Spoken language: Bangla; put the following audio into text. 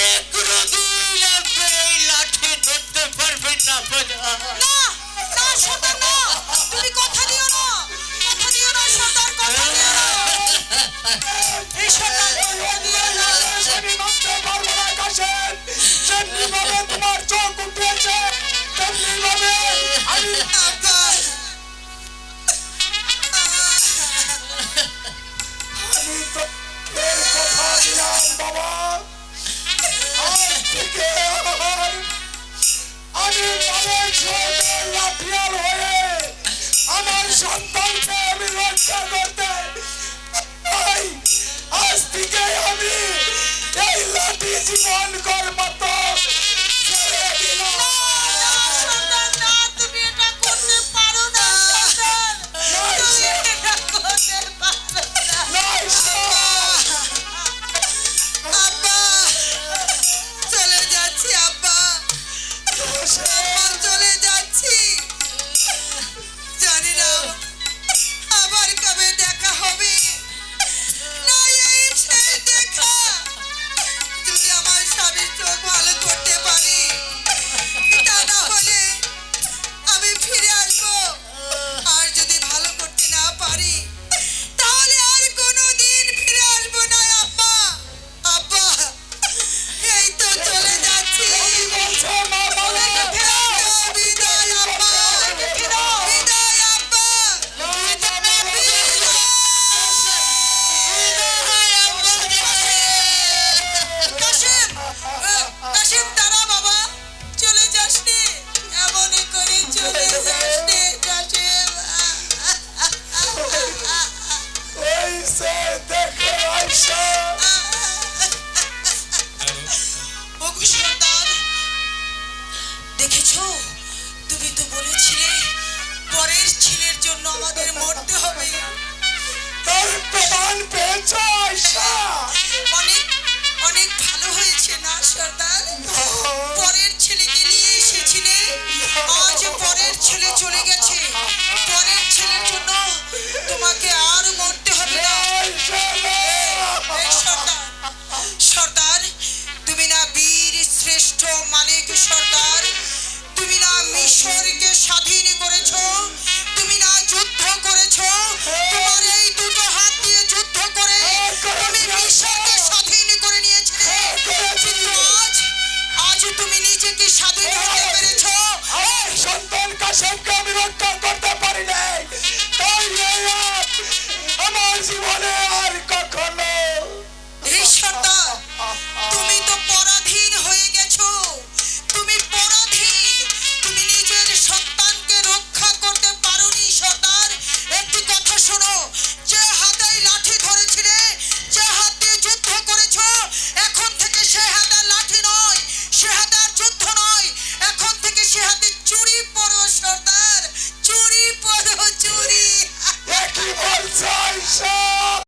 যে কোনোদিন আপনি এই লাঠি ধরতে পারবেন না। না না সর্দার না, তুমি কথা দিও না, কথা দিও না সর্দার, কথা দিও না। এই সর্দার কথা দিও না, আমি মানতে পারবো না কাশেম। যেমনি ভাবে তোমার চোখ উঠেছে তেমনি ভাবে আমি আব্বা তো এর কথা দিলাম বাবা। আজ থেকে আমি মানের সরকার লাঠিয়াল হয়ে আমার সন্তানকে আমি রক্ষা করতে চাই। আজ থেকে আমি এই লাঠি জীবন কর্মত ছেড়ে দিলাম। না সর্দার না, তুমি এটা করতে পারো না সর্দার, তুমি এটা করতে পারো না। আব্বা চলে যাচ্ছি, আব্বা আব্বা চলে যাচ্ছি, জানি না আবার কবে দেখা হবে। না এই শেষ দেখা, যদি আমার স্বামীর চোখ ভালো করতে পারি, তা না হলে আমি ফিরে আসবো। আর যদি ভালো করতে না পারি তাহলে আর কোনোদিন ফিরে আসবো না। আব্বা আব্বা এই তো চলে যাচ্ছি। কি বলছো মা বলো? বিদায় আব্বা, বিদায় আব্বা, কাশেম কাশেম দাঁড়া বাবা, চলে যাস নে, এমনই করে চলে যাস নে কাশেম। এই সে দেখো আয়শা, ওগো সর্দার, দেখেছো তুমি তো বলেছিলে পরের ছেলের জন্য আমাদের মরতে হবে। তার প্রমাণ পেয়েছো আয়শা? অনেক অনেক ভালো হয়েছে না সর্দার? পরের ছেলেকে নিয়ে এসেছিলে, আজ পরের ছেলে চলে গেছে, পরের ছেলের জন্য তোমাকে আর মরতে হবে না। এই সর্দার, সর্দার তুমি না বীর শ্রেষ্ঠ মালিক সর্দার, তুমি না মিশরকে স্বাধীন করেছো, তুমি না যুদ্ধ করেছো, তোমার এই দুটো হাত দিয়ে যুদ্ধ করে তুমি মিশরকে স্বাধীন করে নিয়েছিলে। কিন্তু আজ আজ তুমি নিজেকে স্বাধীন হতে পেরেছো। আমার সন্তান কাশেমকে আমি রক্ষা করতে পারি নাই, তাই আমার জীবনে আর কখনো এই সর্দার তুমি তো